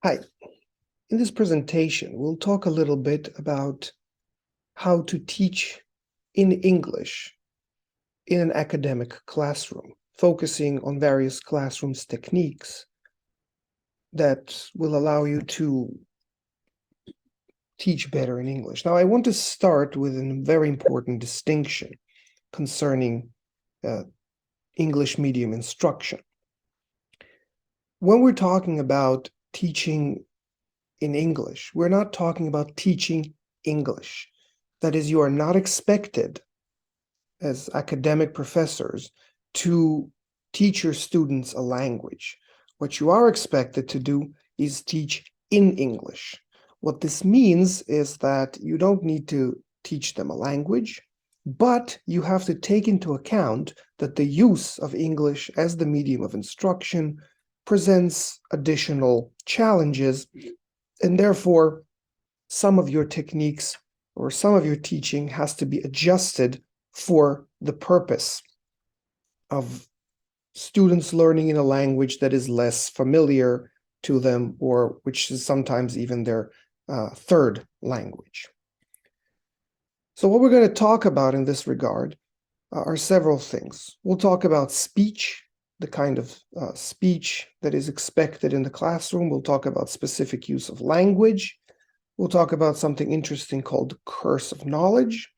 Hi, in this presentation, we'll talk a little bit about how to teach in English in an academic classroom, focusing on various classrooms techniques that will allow you to teach better in English. Now, I want to start with a very important distinction concerning English medium instruction. When we're talking about teaching in English, we're not talking about teaching English. That is, you are not expected as academic professors to teach your students a language. What you are expected to do is teach in English. What this means is that you don't need to teach them a language, but you have to take into account that the use of English as the medium of instruction presents additional challenges, and therefore some of your techniques or some of your teaching has to be adjusted for the purpose of students learning in a language that is less familiar to them, or which is sometimes even their third language. So what we're going to talk about in this regard are several things. We'll talk about speech, the kind of speech that is expected in the classroom. We'll talk about specific use of language. We'll talk about something interesting called curse of knowledge,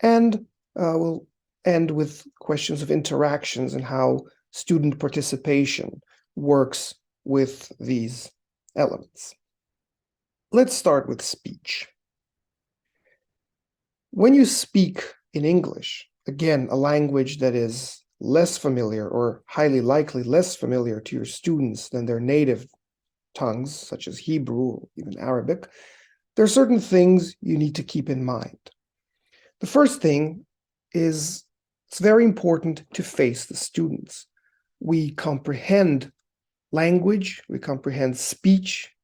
and we'll end with questions of interactions and how student participation works with these elements. Let's start with speech. When you speak in English, again, a language that is less familiar or highly likely less familiar to your students than their native tongues, such as Hebrew or even Arabic, there are certain things you need to keep in mind. The first thing is it's very important to face the students. We comprehend language, we comprehend speech,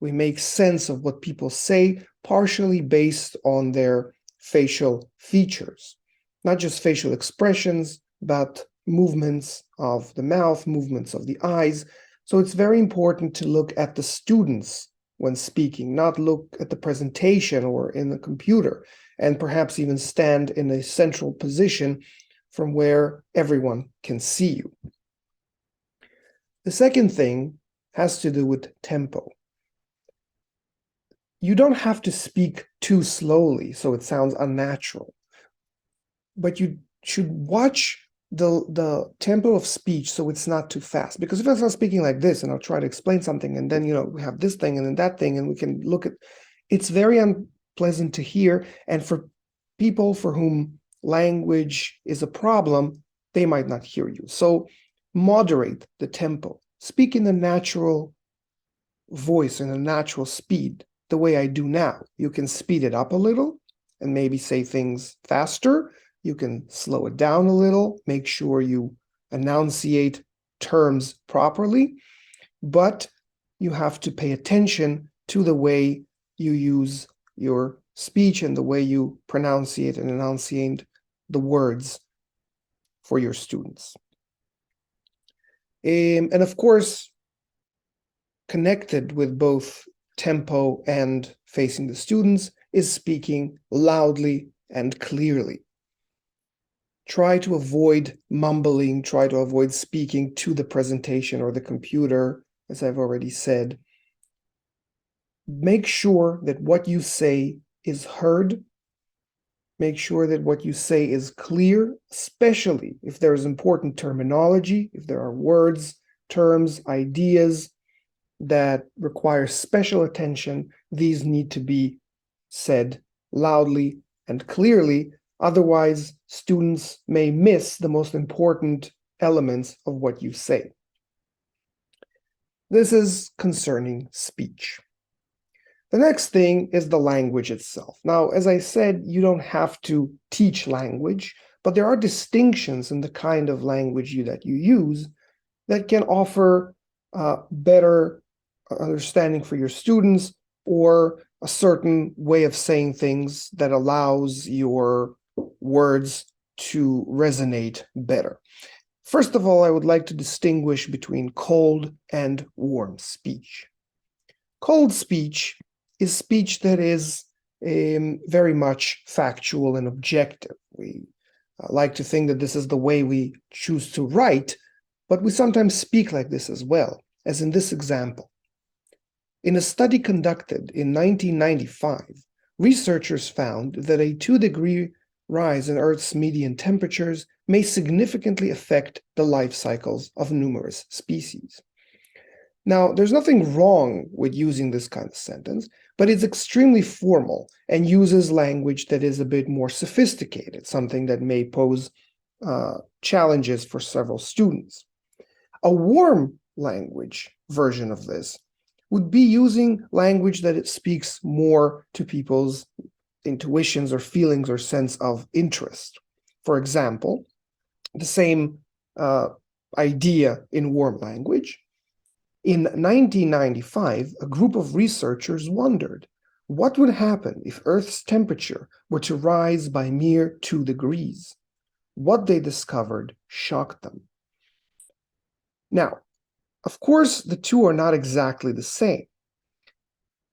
we make sense of what people say, partially based on their facial features, not just facial expressions, but movements of the mouth, movements of the eyes. So it's very important to look at the students when speaking, not look at the presentation or in the computer, and perhaps even stand in a central position from where everyone can see you. The second thing has to do with tempo. You don't have to speak too slowly so it sounds unnatural, but you should watch the tempo of speech so it's not too fast. Because if I start speaking like this and I'll try to explain something, and then we have this thing and then that thing, and we can look at it's very unpleasant to hear, and for people for whom language is a problem, they might not hear you. So moderate the tempo. Speak in a natural voice, in a natural speed, the way I do now. You can speed it up a little and maybe say things faster. You can slow it down a little, make sure you enunciate terms properly, but you have to pay attention to the way you use your speech and the way you pronunciate and enunciate the words for your students. And of course, connected with both tempo and facing the students is speaking loudly and clearly. Try to avoid mumbling, try to avoid speaking to the presentation or the computer, as I've already said. Make sure that what you say is heard. Make sure that what you say is clear, especially if there is important terminology, if there are words, terms, ideas that require special attention. These need to be said loudly and clearly. Otherwise, students may miss the most important elements of what you say. This is concerning speech. The next thing is the language itself. Now, as I said, you don't have to teach language, but there are distinctions in the kind of language that you use that can offer better understanding for your students, or a certain way of saying things that allows your words to resonate better. First of all, I would like to distinguish between cold and warm speech. Cold speech is speech that is very much factual and objective. We like to think that this is the way we choose to write, but we sometimes speak like this as well, as in this example. In a study conducted in 1995, researchers found that a 2-degree rise in Earth's median temperatures may significantly affect the life cycles of numerous species. Now, there's nothing wrong with using this kind of sentence, but it's extremely formal and uses language that is a bit more sophisticated, something that may pose challenges for several students. A warm language version of this would be using language that it speaks more to people's intuitions or feelings or sense of interest. For example, the same idea in warm language. In 1995, a group of researchers wondered what would happen if Earth's temperature were to rise by mere 2 degrees. What they discovered shocked them. Now, of course, the two are not exactly the same.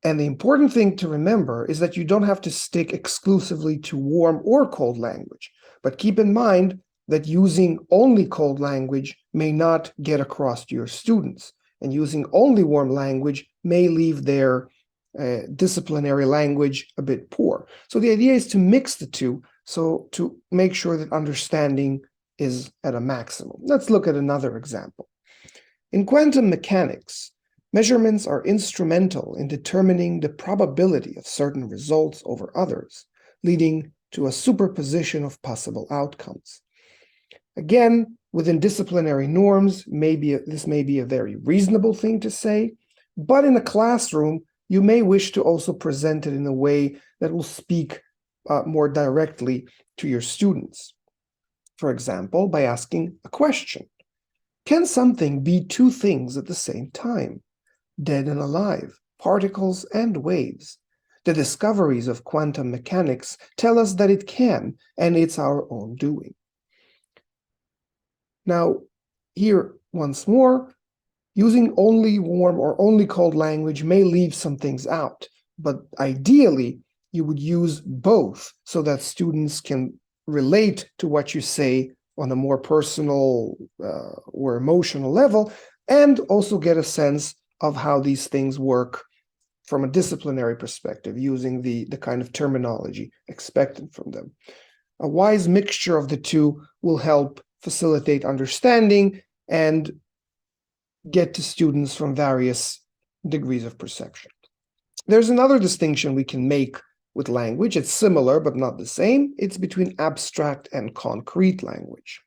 And the important thing to remember is that you don't have to stick exclusively to warm or cold language, but keep in mind that using only cold language may not get across to your students, and using only warm language may leave their disciplinary language a bit poor. So the idea is to mix the two, so to make sure that understanding is at a maximum. Let's look at another example. In quantum mechanics, measurements are instrumental in determining the probability of certain results over others, leading to a superposition of possible outcomes. Again, within disciplinary norms, this may be a very reasonable thing to say, but in a classroom, you may wish to also present it in a way that will speak more directly to your students. For example, by asking a question. Can something be two things at the same time? Dead and alive, particles and waves. The discoveries of quantum mechanics tell us that it can, and it's our own doing. Now, here once more, using only warm or only cold language may leave some things out, but ideally, you would use both so that students can relate to what you say on a more personal or emotional level, and also get a sense of how these things work from a disciplinary perspective, using the kind of terminology expected from them. A wise mixture of the two will help facilitate understanding and get to students from various degrees of perception. There's another distinction we can make with language. It's similar, but not the same. It's between abstract and concrete language.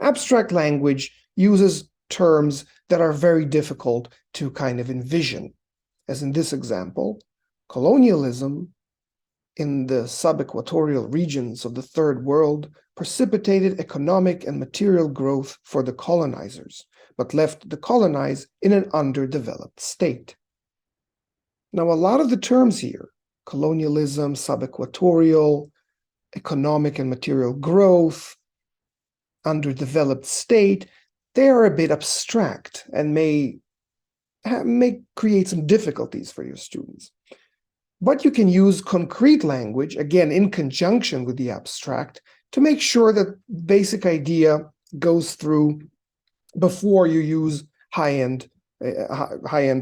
Abstract language uses terms that are very difficult to kind of envision. As in this example, colonialism in the sub-equatorial regions of the Third World precipitated economic and material growth for the colonizers, but left the colonized in an underdeveloped state. Now, a lot of the terms here, colonialism, sub-equatorial, economic and material growth, underdeveloped state, they are a bit abstract and may create some difficulties for your students. But you can use concrete language, again, in conjunction with the abstract, to make sure that basic idea goes through before you use high-end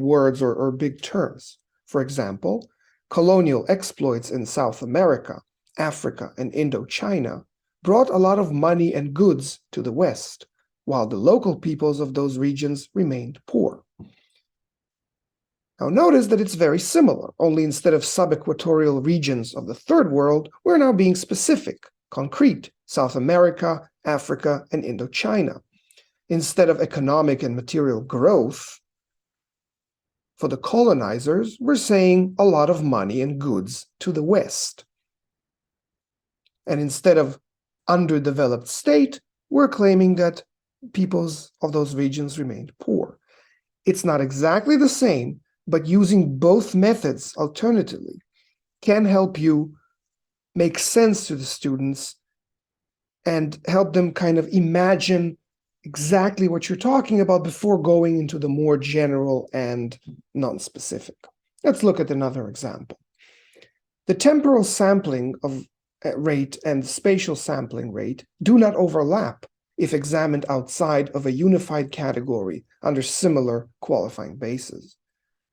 words or big terms. For example, colonial exploits in South America, Africa, and Indochina brought a lot of money and goods to the West, while the local peoples of those regions remained poor. Now notice that it's very similar, only instead of sub-equatorial regions of the Third World, we're now being specific, concrete, South America, Africa, and Indochina. Instead of economic and material growth, for the colonizers, we're saying a lot of money and goods to the West. And instead of underdeveloped state, we're claiming that peoples of those regions remained poor. It's not exactly the same, but using both methods alternatively can help you make sense to the students and help them kind of imagine exactly what you're talking about before going into the more general and non-specific. Let's look at another example. The temporal sampling rate and spatial sampling rate do not overlap if examined outside of a unified category under similar qualifying bases.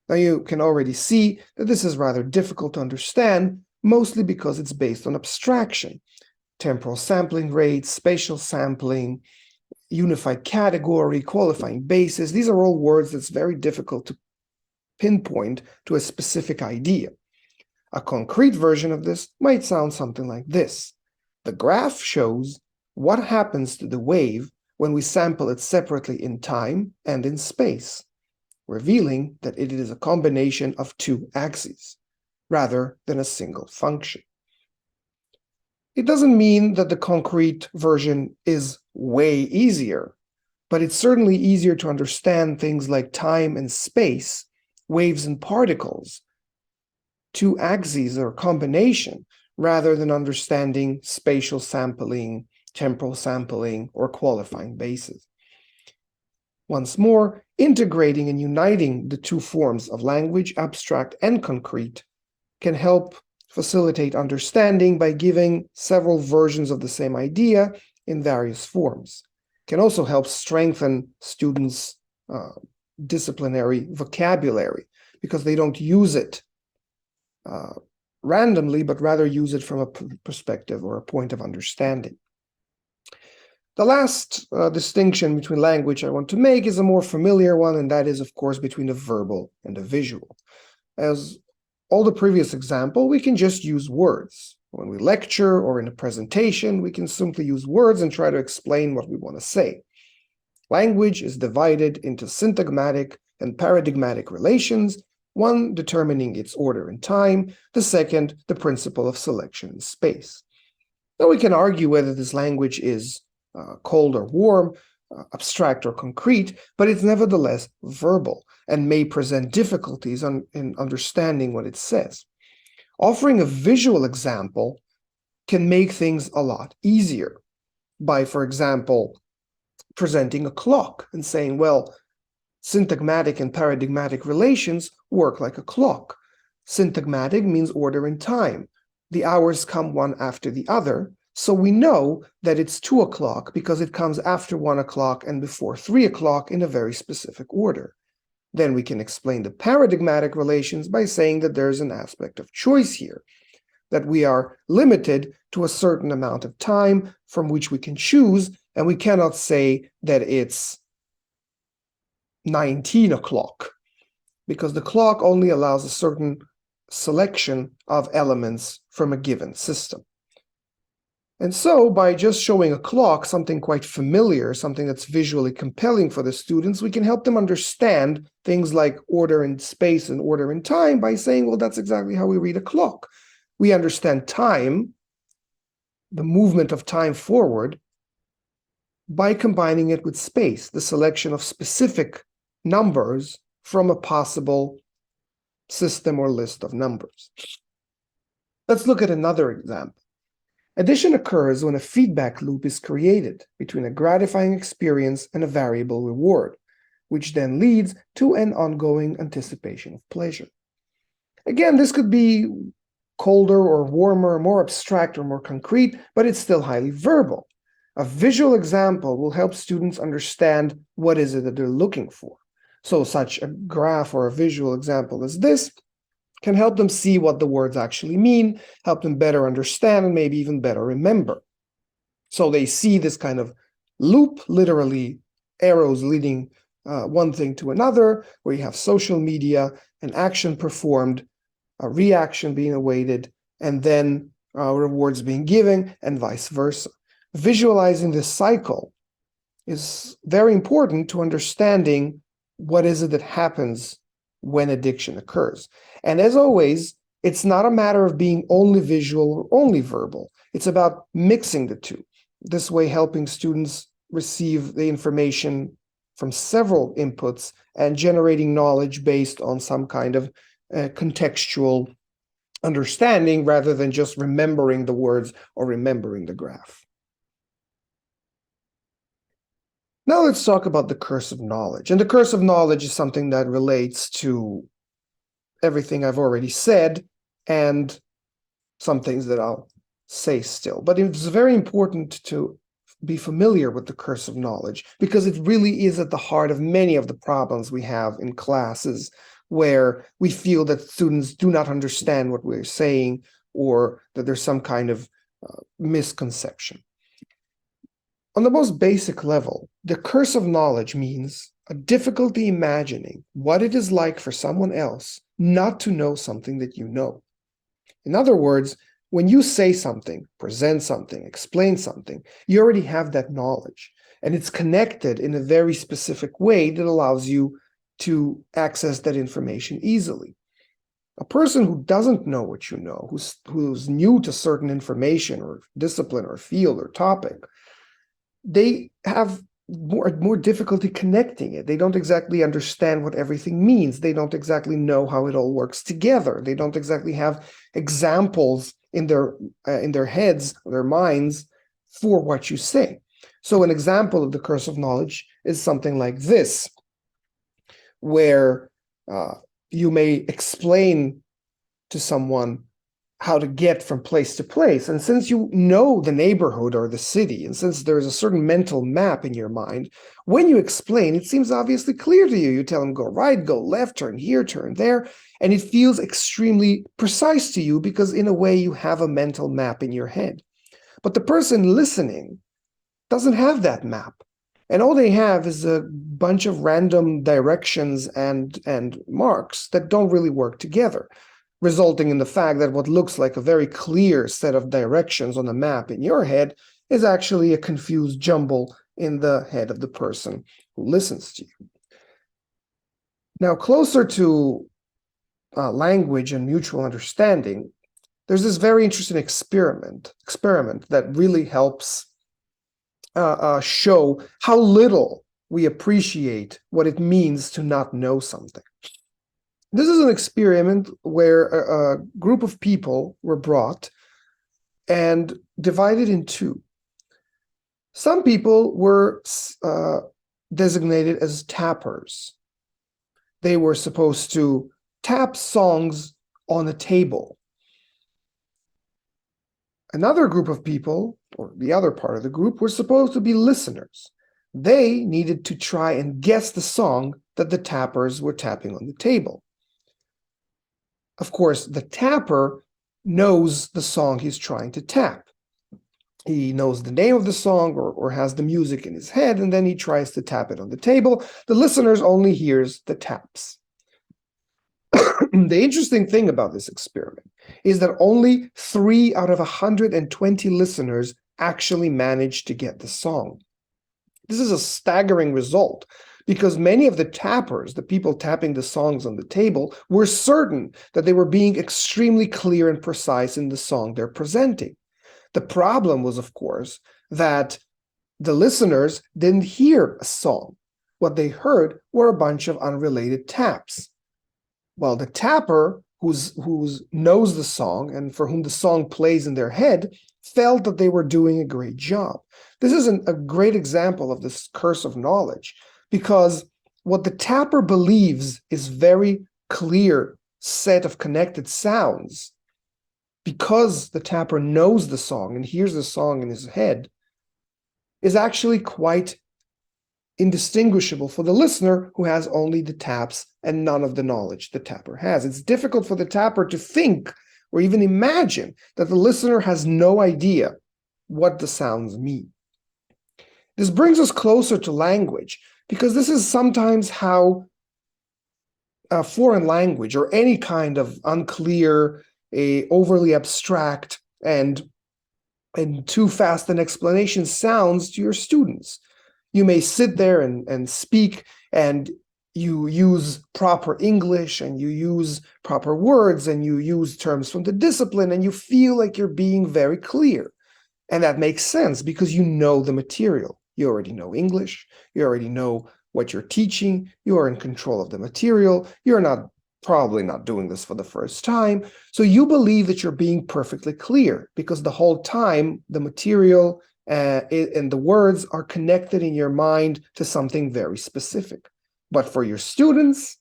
Now you can already see that this is rather difficult to understand, mostly because it's based on abstraction. Temporal sampling rate, spatial sampling, unified category, qualifying basis, these are all words that's very difficult to pinpoint to a specific idea. A concrete version of this might sound something like this. The graph shows what happens to the wave when we sample it separately in time and in space, revealing that it is a combination of two axes, rather than a single function. It doesn't mean that the concrete version is way easier, but it's certainly easier to understand things like time and space, waves and particles, two axes or combination, rather than understanding spatial sampling, temporal sampling, or qualifying bases. Once more, integrating and uniting the two forms of language, abstract and concrete, can help facilitate understanding by giving several versions of the same idea in various forms. It can also help strengthen students' disciplinary vocabulary, because they don't use it randomly, but rather use it from a perspective or a point of understanding. The last distinction between language I want to make is a more familiar one, and that is, of course, between the verbal and the visual. As all the previous example, we can just use words. When we lecture or in a presentation, we can simply use words and try to explain what we want to say. Language is divided into syntagmatic and paradigmatic relations, one determining its order in time, the second the principle of selection in space. Now we can argue whether this language is cold or warm, abstract or concrete, but it's nevertheless verbal and may present difficulties in understanding what it says. Offering a visual example can make things a lot easier by, for example, presenting a clock and saying, well, syntagmatic and paradigmatic relations work like a clock. Syntagmatic means order in time. The hours come one after the other, so we know that it's 2 o'clock because it comes after 1 o'clock and before 3 o'clock in a very specific order. Then we can explain the paradigmatic relations by saying that there's an aspect of choice here, that we are limited to a certain amount of time from which we can choose, and we cannot say that it's 19 o'clock, because the clock only allows a certain selection of elements from a given system. And so by just showing a clock, something quite familiar, something that's visually compelling for the students, we can help them understand things like order in space and order in time by saying, well, that's exactly how we read a clock. We understand time, the movement of time forward, by combining it with space, the selection of specific numbers from a possible system or list of numbers. Let's look at another example. Addition occurs when a feedback loop is created between a gratifying experience and a variable reward, which then leads to an ongoing anticipation of pleasure. Again, this could be colder or warmer, more abstract or more concrete, but it's still highly verbal. A visual example will help students understand what is it that they're looking for. So such a graph or a visual example as this can help them see what the words actually mean, help them better understand, and maybe even better remember. So they see this kind of loop, literally arrows leading one thing to another, where you have social media, an action performed, a reaction being awaited, and then rewards being given, and vice versa. Visualizing this cycle is very important to understanding what is it that happens when addiction occurs. And as always, it's not a matter of being only visual or only verbal. It's about mixing the two. This way, helping students receive the information from several inputs and generating knowledge based on some kind of contextual understanding rather than just remembering the words or remembering the graph. Now let's talk about the curse of knowledge. And the curse of knowledge is something that relates to everything I've already said and some things that I'll say still. But it's very important to be familiar with the curse of knowledge, because it really is at the heart of many of the problems we have in classes, where we feel that students do not understand what we're saying, or that there's some kind of misconception. On the most basic level, the curse of knowledge means a difficulty imagining what it is like for someone else not to know something that you know. In other words, when you say something, present something, explain something, you already have that knowledge, and it's connected in a very specific way that allows you to access that information easily. A person who doesn't know what you know, who's new to certain information or discipline or field or topic, they have more difficulty connecting it. They don't exactly understand what everything means. They don't exactly know how it all works together. They don't exactly have examples in their heads, their minds, for what you say. So an example of the curse of knowledge is something like this, where you may explain to someone how to get from place to place. And since you know the neighborhood or the city, and since there's a certain mental map in your mind, when you explain, it seems obviously clear to you. You tell them, go right, go left, turn here, turn there. And it feels extremely precise to you because in a way you have a mental map in your head. But the person listening doesn't have that map. And all they have is a bunch of random directions and marks that don't really work together, resulting in the fact that what looks like a very clear set of directions on a map in your head is actually a confused jumble in the head of the person who listens to you. Now, closer to language and mutual understanding, there's this very interesting experiment that really helps show how little we appreciate what it means to not know something. This is an experiment where a group of people were brought and divided in two. Some people were designated as tappers. They were supposed to tap songs on a table. Another group of people, or the other part of the group, were supposed to be listeners. They needed to try and guess the song that the tappers were tapping on the table. Of course, the tapper knows the song he's trying to tap. He knows the name of the song or has the music in his head, and then he tries to tap it on the table. The listeners only hears the taps. The interesting thing about this experiment is that only 3 out of 120 listeners actually managed to get the song. This is a staggering result, because many of the tappers, the people tapping the songs on the table, were certain that they were being extremely clear and precise in the song they're presenting. The problem was, of course, that the listeners didn't hear a song. What they heard were a bunch of unrelated taps. While the tapper, who knows the song and for whom the song plays in their head, felt that they were doing a great job. This is a great example of this curse of knowledge, because what the tapper believes is very clear set of connected sounds, because the tapper knows the song and hears the song in his head, is actually quite indistinguishable for the listener who has only the taps and none of the knowledge the tapper has. It's difficult for the tapper to think or even imagine that the listener has no idea what the sounds mean. This brings us closer to language, because this is sometimes how a foreign language or any kind of unclear, overly abstract, and too fast an explanation sounds to your students. You may sit there and speak, and you use proper English, and you use proper words, and you use terms from the discipline, and you feel like you're being very clear. And that makes sense because you know the material. You already know English. You already know what you're teaching. You are in control of the material. You're probably not doing this for the first time. So you believe that you're being perfectly clear because the whole time the material and the words are connected in your mind to something very specific. But for your students,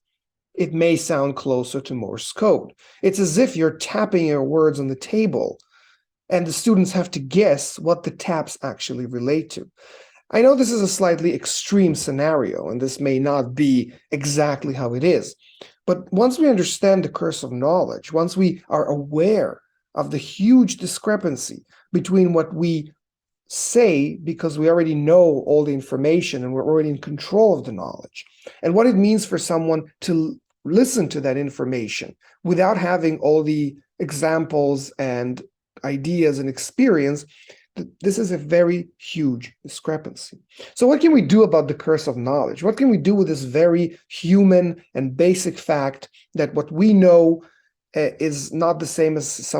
it may sound closer to Morse code. It's as if you're tapping your words on the table, and the students have to guess what the taps actually relate to. I know this is a slightly extreme scenario, and this may not be exactly how it is. But once we understand the curse of knowledge, once we are aware of the huge discrepancy between what we say because we already know all the information and we're already in control of the knowledge, and what it means for someone to listen to that information without having all the examples and ideas and experience, this is a very huge discrepancy. So what can we do about the curse of knowledge? What can we do with this very human and basic fact that what we know is not the same as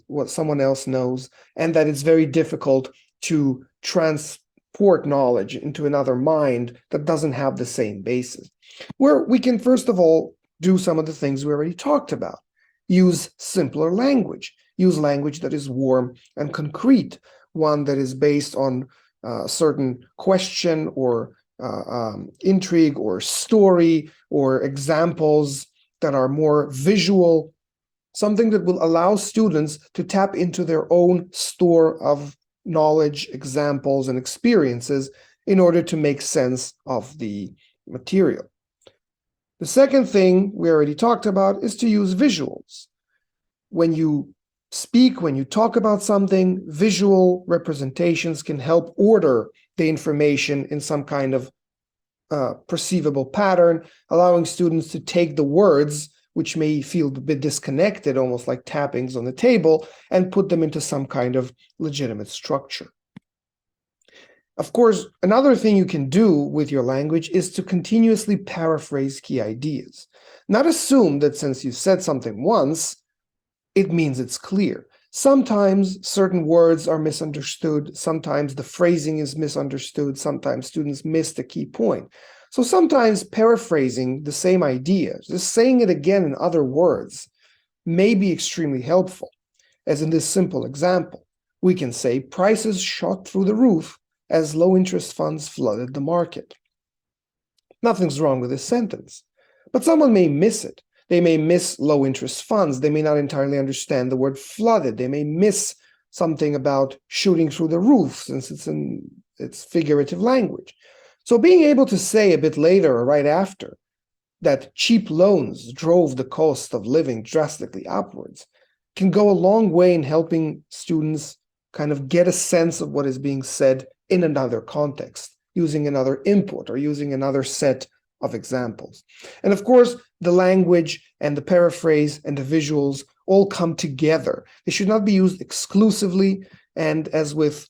what someone else knows, and that it's very difficult to transport knowledge into another mind that doesn't have the same basis? Where we can, first of all, do some of the things we already talked about. Use simpler language. Use language that is warm and concrete, one that is based on a certain question or intrigue or story or examples that are more visual, something that will allow students to tap into their own store of knowledge, examples, and experiences in order to make sense of the material. The second thing we already talked about is to use visuals. When you speak, when you talk about something, visual representations can help order the information in some kind of perceivable pattern, allowing students to take the words, which may feel a bit disconnected, almost like tappings on the table, and put them into some kind of legitimate structure. Of course, another thing you can do with your language is to continuously paraphrase key ideas. Not assume that since you said something once, it means it's clear. Sometimes certain words are misunderstood. Sometimes the phrasing is misunderstood. Sometimes students miss the key point. So sometimes paraphrasing the same idea, just saying it again in other words, may be extremely helpful. As in this simple example, we can say prices shot through the roof as low-interest funds flooded the market. Nothing's wrong with this sentence, but someone may miss it. They may miss low-interest funds. They may not entirely understand the word flooded. They may miss something about shooting through the roof, since it's figurative language. So being able to say a bit later or right after that cheap loans drove the cost of living drastically upwards can go a long way in helping students kind of get a sense of what is being said in another context, using another input or using another set of examples. And of course, the language and the paraphrase and the visuals all come together. They should not be used exclusively, and as with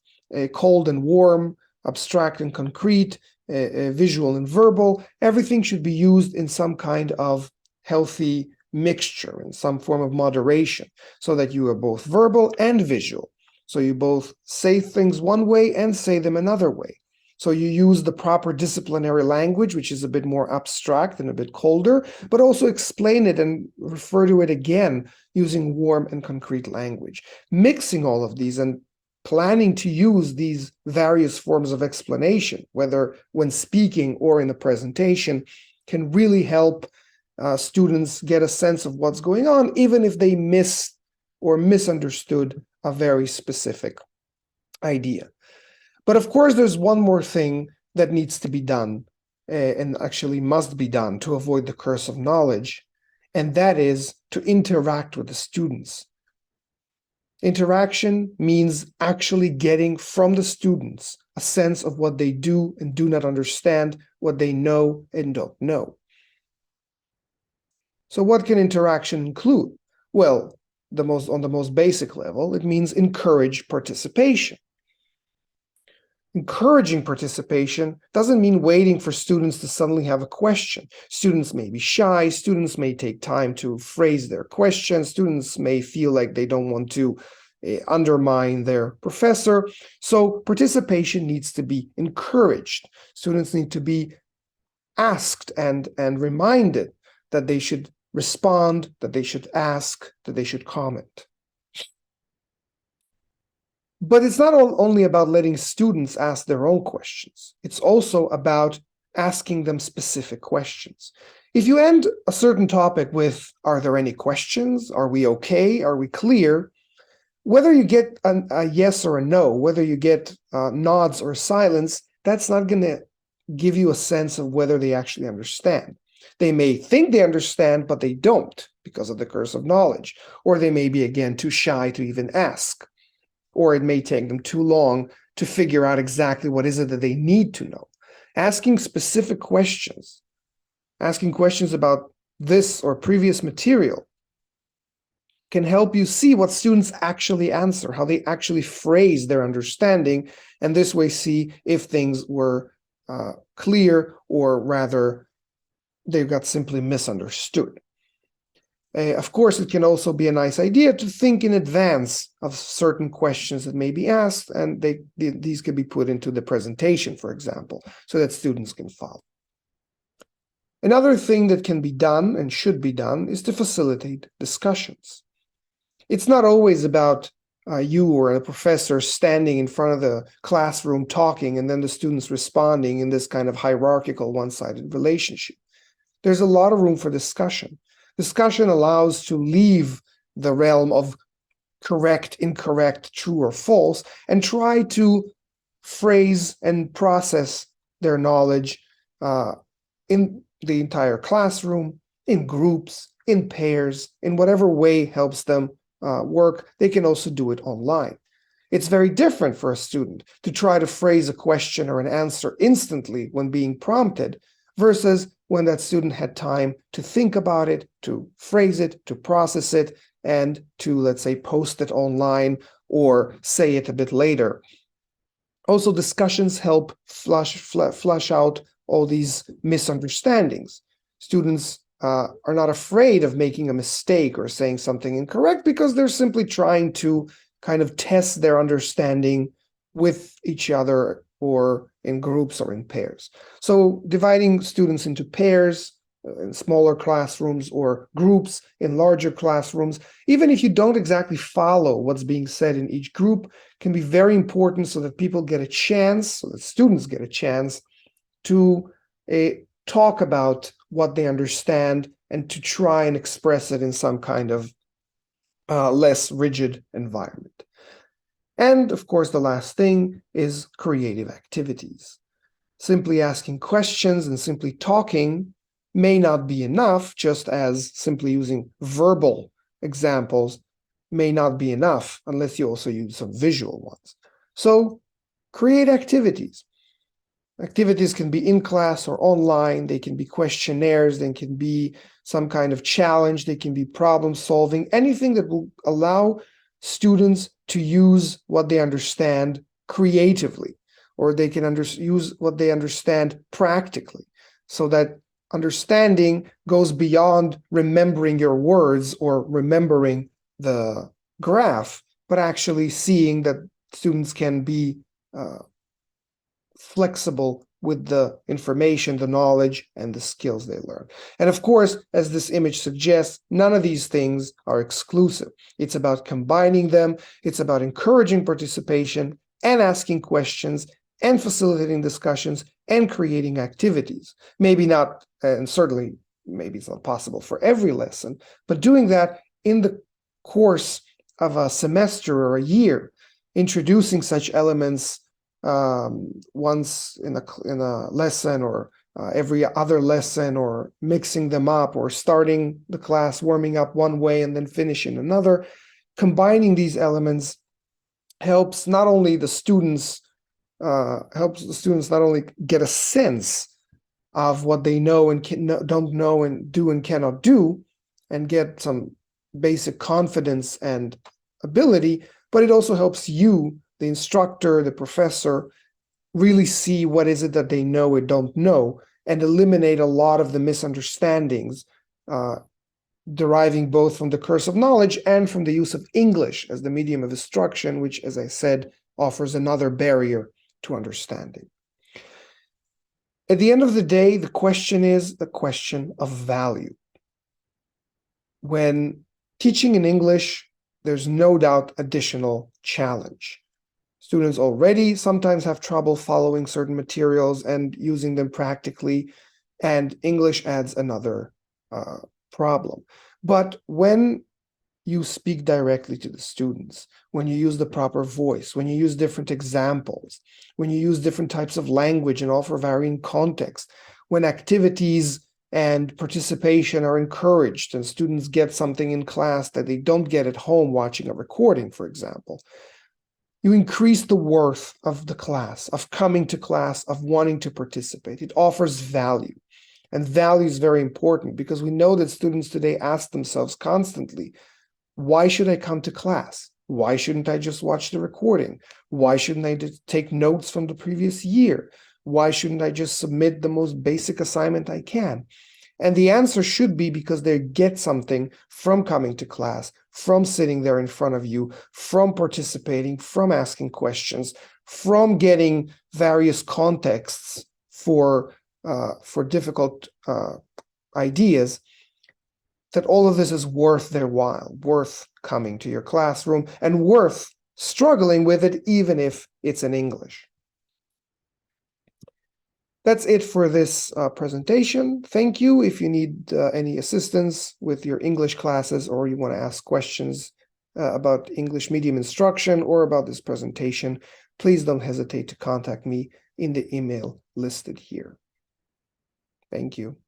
cold and warm, abstract and concrete, visual and verbal, everything should be used in some kind of healthy mixture, in some form of moderation, so that you are both verbal and visual. So you both say things one way and say them another way. So you use the proper disciplinary language, which is a bit more abstract and a bit colder, but also explain it and refer to it again using warm and concrete language. Mixing all of these and planning to use these various forms of explanation, whether when speaking or in a presentation, can really help students get a sense of what's going on, even if they missed or misunderstood a very specific idea. But of course, there's one more thing that needs to be done, and actually must be done to avoid the curse of knowledge, and that is to interact with the students. Interaction means actually getting from the students a sense of what they do and do not understand, what they know and don't know. So what can interaction include? Well, on the most basic level, it means encourage participation. Encouraging participation doesn't mean waiting for students to suddenly have a question. Students may be shy, students may take time to phrase their questions, students may feel like they don't want to undermine their professor. So participation needs to be encouraged. Students need to be asked and reminded that they should respond, that they should ask, that they should comment. But it's not only about letting students ask their own questions. It's also about asking them specific questions. If you end a certain topic with, are there any questions? Are we okay? Are we clear? Whether you get a yes or a no, whether you get nods or silence, that's not going to give you a sense of whether they actually understand. They may think they understand, but they don't because of the curse of knowledge. Or they may be, again, too shy to even ask. Or it may take them too long to figure out exactly what is it that they need to know. Asking specific questions, asking questions about this or previous material, can help you see what students actually answer, how they actually phrase their understanding, and this way see if things were clear or rather they got simply misunderstood. Of course, it can also be a nice idea to think in advance of certain questions that may be asked, and these can be put into the presentation, for example, so that students can follow. Another thing that can be done and should be done is to facilitate discussions. It's not always about you or a professor standing in front of the classroom talking and then the students responding in this kind of hierarchical one-sided relationship. There's a lot of room for discussion. Discussion allows to leave the realm of correct, incorrect, true or false, and try to phrase and process their knowledge in the entire classroom, in groups, in pairs, in whatever way helps them work. They can also do it online. It's very different for a student to try to phrase a question or an answer instantly when being prompted versus when that student had time to think about it, to phrase it, to process it, and to, let's say, post it online or say it a bit later. Also, discussions help flush out all these misunderstandings. Students are not afraid of making a mistake or saying something incorrect because they're simply trying to kind of test their understanding with each other or in groups or in pairs. So dividing students into pairs in smaller classrooms or groups in larger classrooms, even if you don't exactly follow what's being said in each group, can be very important so that people get a chance, so that students get a chance to talk about what they understand and to try and express it in some kind of less rigid environment. And of course, the last thing is creative activities. Simply asking questions and simply talking may not be enough, just as simply using verbal examples may not be enough unless you also use some visual ones. So create activities. Activities can be in class or online. They can be questionnaires. They can be some kind of challenge. They can be problem solving, anything that will allow students to use what they understand creatively, or they can use what they understand practically, so that understanding goes beyond remembering your words or remembering the graph, but actually seeing that students can be flexible with the information, the knowledge, and the skills they learn. And of course, as this image suggests, none of these things are exclusive. It's about combining them. It's about encouraging participation and asking questions and facilitating discussions and creating activities. Maybe not, and certainly maybe it's not possible for every lesson, but doing that in the course of a semester or a year, introducing such elements once in a lesson or every other lesson, or mixing them up, or starting the class warming up one way and then finishing another. Combining these elements helps not only the students not only get a sense of what they know and don't know and do and cannot do, and get some basic confidence and ability, but it also helps you, the instructor, the professor, really see what is it that they know or don't know, and eliminate a lot of the misunderstandings deriving both from the curse of knowledge and from the use of English as the medium of instruction, which, as I said, offers another barrier to understanding. At the end of the day, the question is the question of value. When teaching in English, there's no doubt additional challenge. Students already sometimes have trouble following certain materials and using them practically, and English adds another problem. But when you speak directly to the students, when you use the proper voice, when you use different examples, when you use different types of language and offer varying context, when activities and participation are encouraged and students get something in class that they don't get at home watching a recording, for example, you increase the worth of the class, of coming to class, of wanting to participate. It offers value. And value is very important because we know that students today ask themselves constantly, why should I come to class? Why shouldn't I just watch the recording? Why shouldn't I take notes from the previous year? Why shouldn't I just submit the most basic assignment I can? And the answer should be because they get something from coming to class, from sitting there in front of you, from participating, from asking questions, from getting various contexts for difficult ideas, that all of this is worth their while, worth coming to your classroom, and worth struggling with it, even if it's in English. That's it for this presentation. Thank you. If you need any assistance with your English classes, or you want to ask questions about English medium instruction or about this presentation, please don't hesitate to contact me in the email listed here. Thank you.